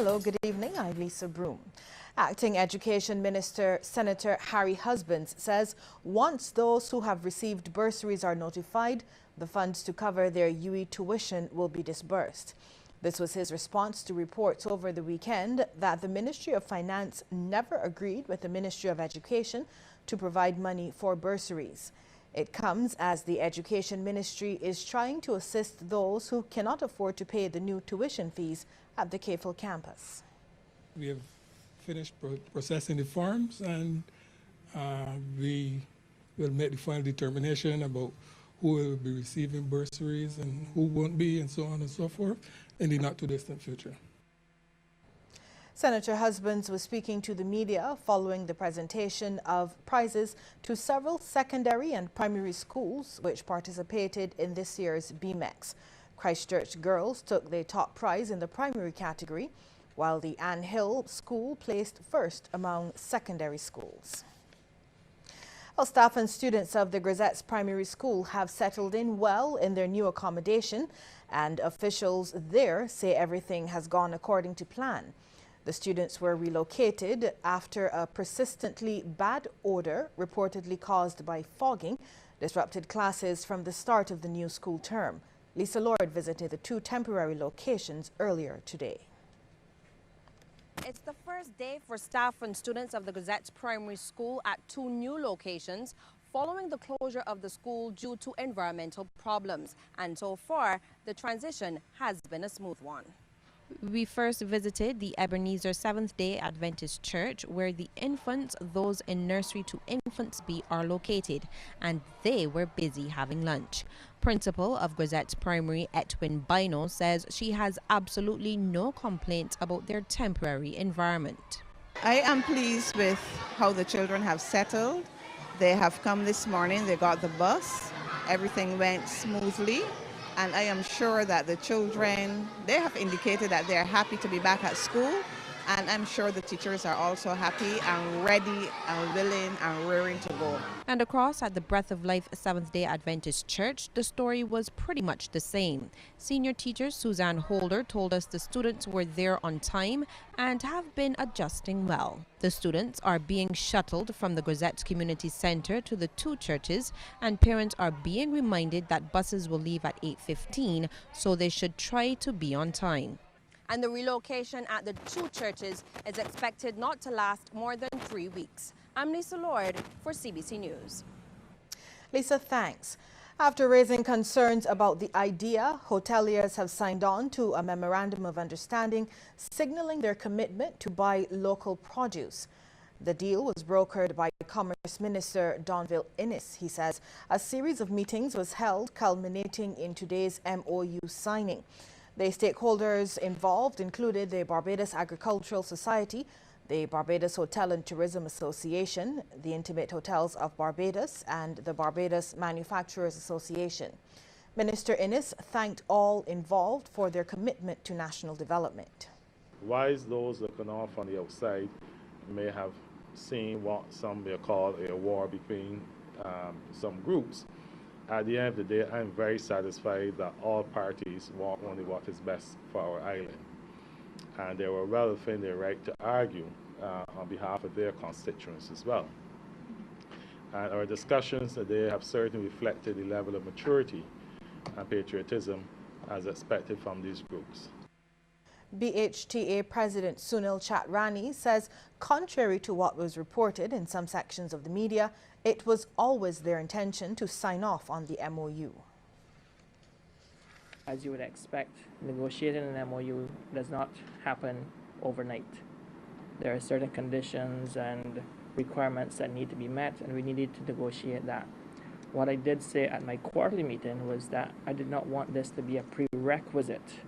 Hello, good evening. I'm Lisa Broom. Acting Education Minister Senator Harry Husbands says once those who have received bursaries are notified, the funds to cover their UE tuition will be disbursed. This was his response to reports over the weekend that the Ministry of Finance never agreed with the Ministry of Education to provide money for bursaries. It comes as the Education Ministry is trying to assist those who cannot afford to pay the new tuition fees at the KFIL campus. We have finished processing the forms, and we will make the final determination about who will be receiving bursaries and who won't be, and so on and so forth, in the not too distant future. Senator Husbands was speaking to the media following the presentation of prizes to several secondary and primary schools which participated in this year's BMEX. Christchurch girls took their top prize in the primary category, while the Ann Hill School placed first among secondary schools. Well, staff and students of the Grisette's Primary School have settled in well in their new accommodation, and officials there say everything has gone according to plan. The students were relocated after a persistently bad odor reportedly caused by fogging disrupted classes from the start of the new school term. Lisa Lord visited the two temporary locations earlier today. It's the first day for staff and students of the Grisette's Primary School at two new locations following the closure of the school due to environmental problems. And so far, the transition has been a smooth one. We first visited the Ebenezer Seventh-day Adventist Church, where the infants, those in nursery to infants B, are located, and they were busy having lunch. Principal of Grisette's Primary, Etwin Bino, says she has absolutely no complaints about their temporary environment. I am pleased with how the children have settled. They have come this morning, they got the bus, everything went smoothly. And I am sure that the children, they have indicated that they're happy to be back at school. And I'm sure the teachers are also happy and ready and willing and raring to go. And across at the Breath of Life Seventh-day Adventist Church, the story was pretty much the same. Senior teacher Suzanne Holder told us the students were there on time and have been adjusting well. The students are being shuttled from the Grisette Community Center to the two churches, and parents are being reminded that buses will leave at 8:15, so they should try to be on time. And the relocation at the two churches is expected not to last more than 3 weeks. I'm Lisa Lord for CBC News. Lisa, thanks. After raising concerns about the idea, hoteliers have signed on to a memorandum of understanding signaling their commitment to buy local produce. The deal was brokered by Commerce Minister Donville Innes. He says a series of meetings was held, culminating in today's MOU signing. The stakeholders involved included the Barbados Agricultural Society, the Barbados Hotel and Tourism Association, the Intimate Hotels of Barbados, and the Barbados Manufacturers Association. Minister Innes thanked all involved for their commitment to national development. Wise those looking on from the outside may have seen what some may call a war between some groups. At the end of the day, I'm very satisfied that all parties want only what is best for our island. And they were well within their right to argue on behalf of their constituents as well. And our discussions today have certainly reflected the level of maturity and patriotism as expected from these groups. BHTA President Sunil Chatrani says, contrary to what was reported in some sections of the media, it was always their intention to sign off on the MOU. As you would expect, negotiating an MOU does not happen overnight. There are certain conditions and requirements that need to be met, and we needed to negotiate that. What I did say at my quarterly meeting was that I did not want this to be a prerequisite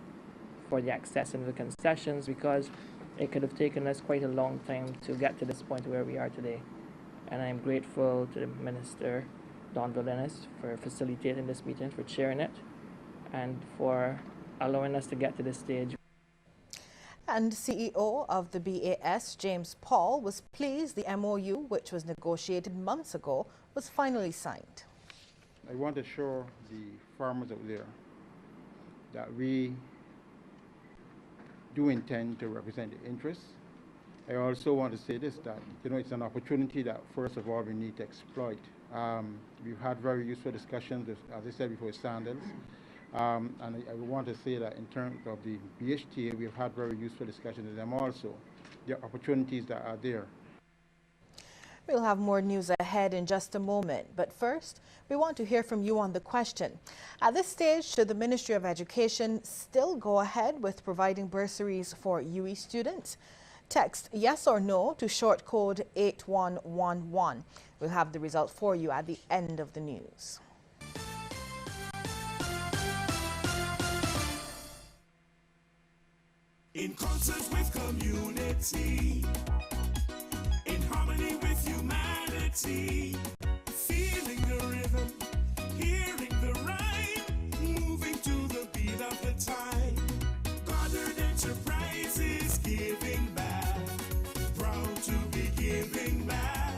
for the access into the concessions, because it could have taken us quite a long time to get to this point where we are today. And I am grateful to the Minister, Donville Innes, for facilitating this meeting, for chairing it, and for allowing us to get to this stage. And CEO of the BAS, James Paul, was pleased the MOU, which was negotiated months ago, was finally signed. I want to show the farmers out there that we do intend to represent the interests. I also want to say this, that it's an opportunity that first of all we need to exploit. We've had very useful discussions, as I said before, with Sandals. And I want to say that in terms of the BHTA, we've had very useful discussions with them also. The opportunities that are there. We'll have more news ahead in just a moment, but first, we want to hear from you on the question. At this stage, should the Ministry of Education still go ahead with providing bursaries for UE students? Text yes or no to short code 8111. We'll have the result for you at the end of the news. In concert with community, in harmony with humanity, feeling the rhythm, hearing the rhyme, moving to the beat of the time. Goddard Enterprises giving back, proud to be giving back,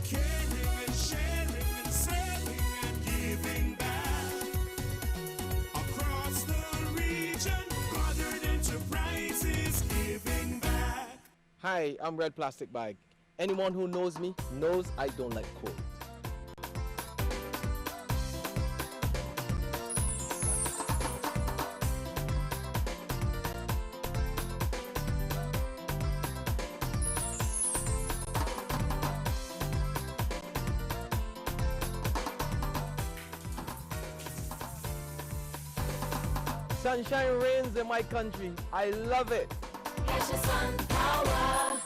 caring and sharing and serving and giving back. Across the region, Goddard Enterprises giving back. Hi, I'm Red Plastic Bag. Anyone who knows me knows I don't like cold. Sunshine reigns in my country. I love it. It's your sun power.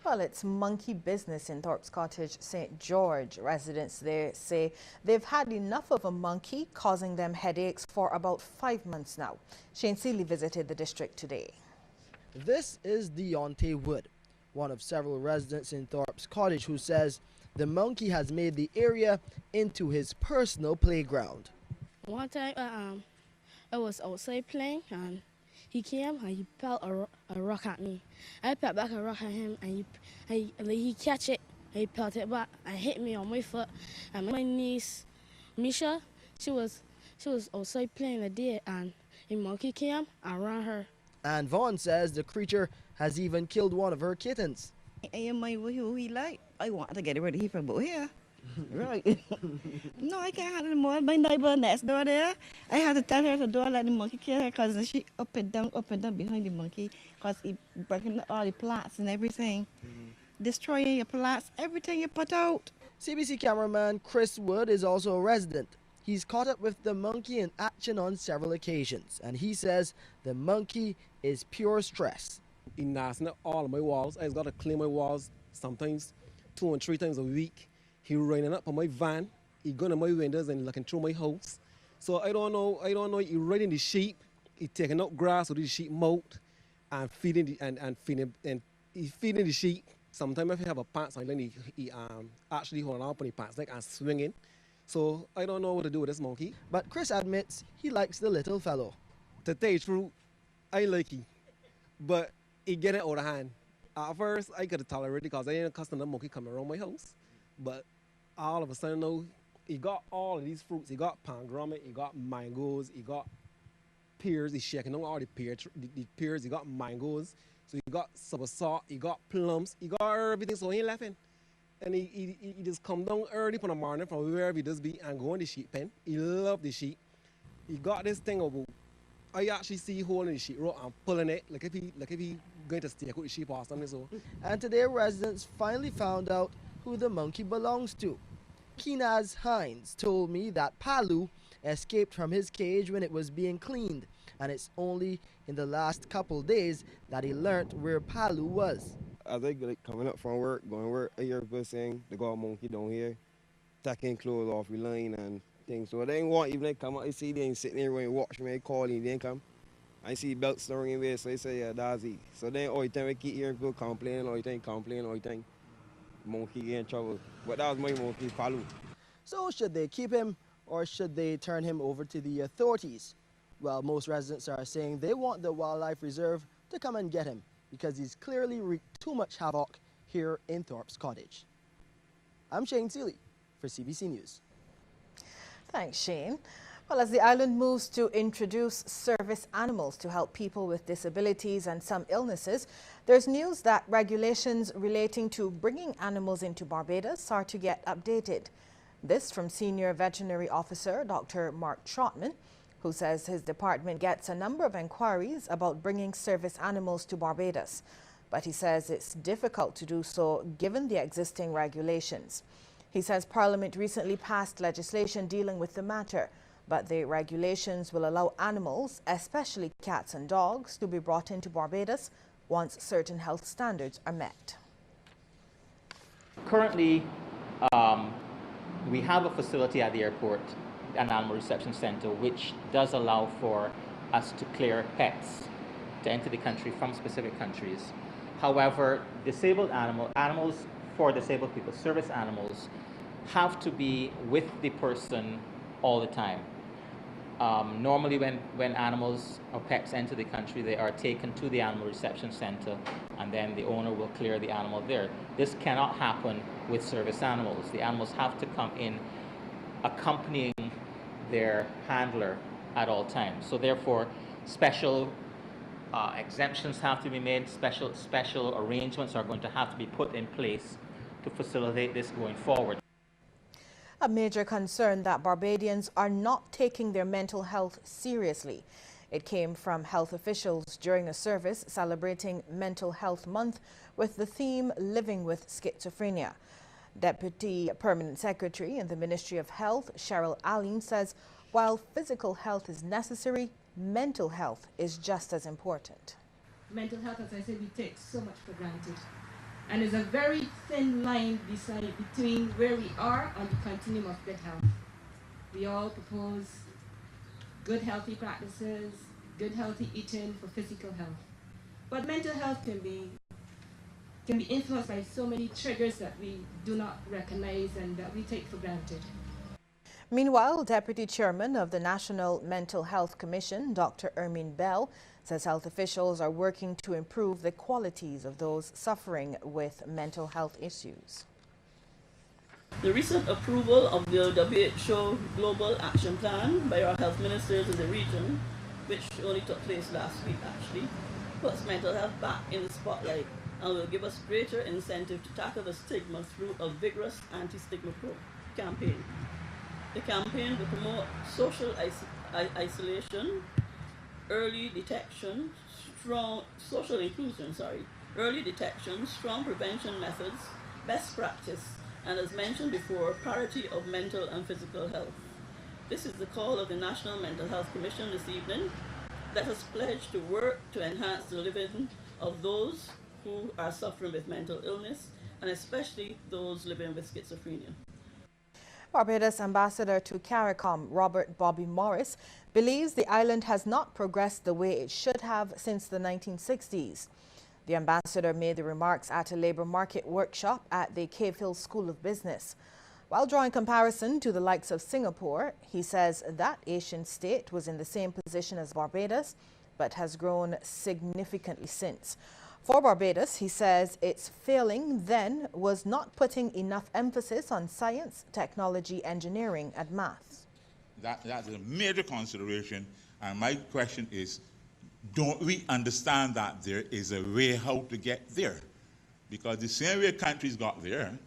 Well, it's monkey business in Thorpe's Cottage, St. George. Residents there say they've had enough of a monkey, causing them headaches for about 5 months now. Shane Seeley visited the district today. This is Deontay Wood, one of several residents in Thorpe's Cottage, who says the monkey has made the area into his personal playground. One time I was outside playing and he came and he pelted a rock at me. I pelt back a rock at him and he catch it and he pelted it back and hit me on my foot. And my niece, Misha, she was outside playing the day and a monkey came and ran her. And Vaughn says the creature has even killed one of her kittens. I want to get rid of him from here. Right. No, I can't handle more. My neighbor next door there, I had to tell her to don't let the monkey kill her because she up and down behind the monkey because he breaking all the plants and everything. Destroying your plants, everything you put out. CBC cameraman Chris Wood is also a resident. He's caught up with the monkey in action on several occasions, and he says the monkey is pure stress. He knocking up all of my walls. I just got to clean my walls sometimes 2 and 3 times a week. He running up on my van. He going to my windows and looking through my house. So I don't know. He riding the sheep. He taking up grass with the sheep mouth and feeding he feeding the sheep. Sometimes if he have a pants on, then he actually holding up on the pants like and swinging. So I don't know what to do with this monkey. But Chris admits he likes the little fellow. To tell you the truth, I like him, but he getting out of hand. At first, I could tolerate it because I ain't accustomed to the monkey coming around my house. But all of a sudden, now, he got all of these fruits. He got pomegranate, he got mangoes, he got pears. He's shaking on all the pears. He got mangoes. So he got soursop, he got plums, he got everything. So he ain't laughing. And he just come down early in the morning from wherever he does be and go in the sheep pen. He love the sheep. He got this thing about, I actually see holding the sheep rope and pulling it like if he going to stake with the sheep or something. So. And today residents finally found out who the monkey belongs to. Kinaz Hines told me that Palu escaped from his cage when it was being cleaned, and it's only in the last couple days that he learnt where Palu was. As I coming up from work, going to work, I hear people saying they got a monkey down here, taking clothes off the line and things. So they ain't want even they come out, I see they ain't sitting there and watch me, calling, they ain't come. I see belts throwing away, so I say, yeah, that's it. So then all the time I keep hearing people complaining, all the time. Monkey in trouble. But that was my monkey, Palu. So should they keep him or should they turn him over to the authorities? Well, most residents are saying they want the wildlife reserve to come and get him because he's clearly wreaked too much havoc here in Thorpe's Cottage. I'm Shane Seeley for CBC News. Thanks, Shane. Well, as the island moves to introduce service animals to help people with disabilities and some illnesses, there's news that regulations relating to bringing animals into Barbados are to get updated. This from Senior Veterinary Officer Dr. Mark Trotman, who says his department gets a number of inquiries about bringing service animals to Barbados. But he says it's difficult to do so given the existing regulations. He says Parliament recently passed legislation dealing with the matter, but the regulations will allow animals, especially cats and dogs, to be brought into Barbados once certain health standards are met. Currently, we have a facility at the airport, an animal reception center, which does allow for us to clear pets to enter the country from specific countries. However, disabled animals for disabled people, service animals, have to be with the person all the time. Normally when animals or pets enter the country, they are taken to the animal reception center and then the owner will clear the animal there. This cannot happen with service animals. The animals have to come in accompanying their handler at all times. So therefore, special exemptions have to be made, special arrangements are going to have to be put in place to facilitate this going forward. A major concern that Barbadians are not taking their mental health seriously. It came from health officials during a service celebrating Mental Health Month with the theme Living with Schizophrenia. Deputy Permanent Secretary in the Ministry of Health, Cheryl Allen, says while physical health is necessary, mental health is just as important. Mental health, as I said, we take so much for granted. And there's a very thin line between where we are on the continuum of good health. We all propose good healthy practices, good healthy eating for physical health. But mental health can be influenced by so many triggers that we do not recognize and that we take for granted. Meanwhile, Deputy Chairman of the National Mental Health Commission, Dr. Ermine Bell, says health officials are working to improve the qualities of those suffering with mental health issues. The recent approval of the WHO Global Action Plan by our health ministers in the region, which only took place last week actually, puts mental health back in the spotlight and will give us greater incentive to tackle the stigma through a vigorous anti-stigma campaign. The campaign will promote social isolation, early detection, social inclusion, early detection, strong prevention methods, best practice, and as mentioned before, parity of mental and physical health. This is the call of the National Mental Health Commission this evening. Let us pledge to work to enhance the living of those who are suffering with mental illness, and especially those living with schizophrenia. Barbados Ambassador to CARICOM, Robert Bobby Morris, believes the island has not progressed the way it should have since the 1960s. The ambassador made the remarks at a labour market workshop at the Cave Hill School of Business. While drawing comparison to the likes of Singapore, he says that Asian state was in the same position as Barbados, but has grown significantly since. For Barbados, he says its failing then was not putting enough emphasis on science, technology, engineering, and maths. That is a major consideration, and my question is, don't we understand that there is a way how to get there? Because the same way countries got there,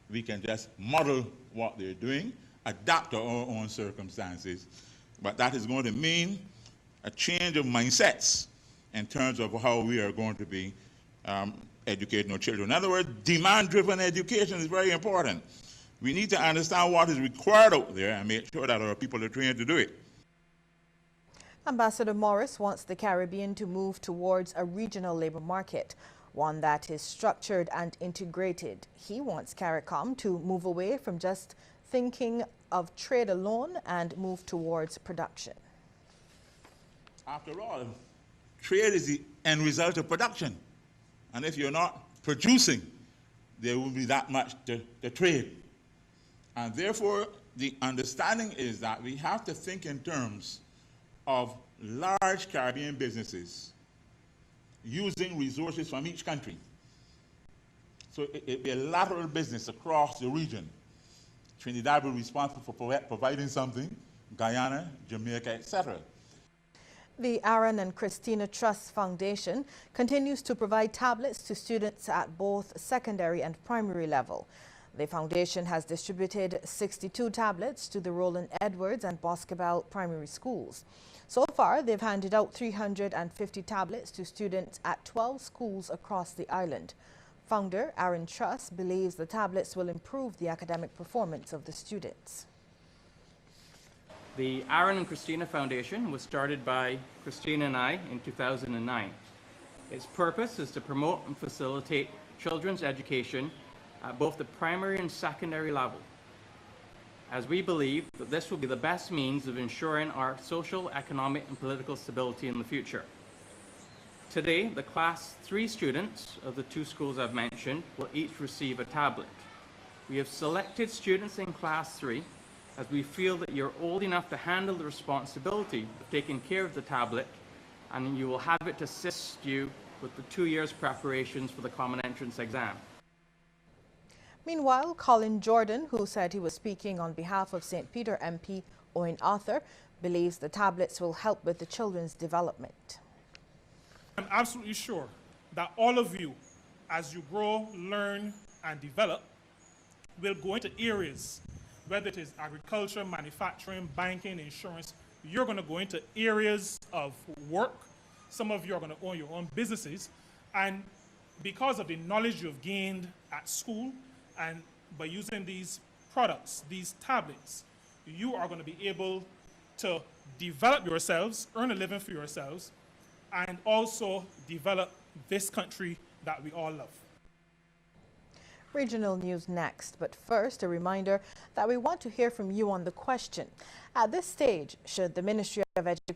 we can just model what they're doing, adapt to our own circumstances, but that is going to mean a change of mindsets in terms of how we are going to be educating our children. In other words, demand-driven education is very important. We need to understand what is required out there and make sure that our people are trained to do it. Ambassador Morris wants the Caribbean to move towards a regional labour market, one that is structured and integrated. He wants CARICOM to move away from just thinking of trade alone and move towards production. After all, trade is the end result of production. And if you're not producing, there will be that much to trade. And therefore, the understanding is that we have to think in terms of large Caribbean businesses using resources from each country. So it'd be a lateral business across the region, Trinidad will be responsible for providing something, Guyana, Jamaica, etc. The Aaron and Christina Trust Foundation continues to provide tablets to students at both secondary and primary level. The foundation has distributed 62 tablets to the Roland Edwards and Boscobel primary schools. So far, they've handed out 350 tablets to students at 12 schools across the island. Founder Aaron Trust believes the tablets will improve the academic performance of the students. The Aaron and Christina Foundation was started by Christina and I in 2009. Its purpose is to promote and facilitate children's education at both the primary and secondary level, as we believe that this will be the best means of ensuring our social, economic and political stability in the future. Today, the Class 3 students of the two schools I've mentioned will each receive a tablet. We have selected students in Class 3 as we feel that you're old enough to handle the responsibility of taking care of the tablet, and you will have it to assist you with the 2 years preparations for the Common Entrance exam. Meanwhile, Colin Jordan, who said he was speaking on behalf of St. Peter MP Owen Arthur, believes the tablets will help with the children's development. I'm absolutely sure that all of you, as you grow, learn, and develop, will go into areas, whether it is agriculture, manufacturing, banking, insurance. You're going to go into areas of work. Some of you are going to own your own businesses. And because of the knowledge you've gained at school and by using these products, these tablets, you are going to be able to develop yourselves, earn a living for yourselves, and also develop this country that we all love. Regional news next, but first a reminder that we want to hear from you on the question. At this stage, should the Ministry of Education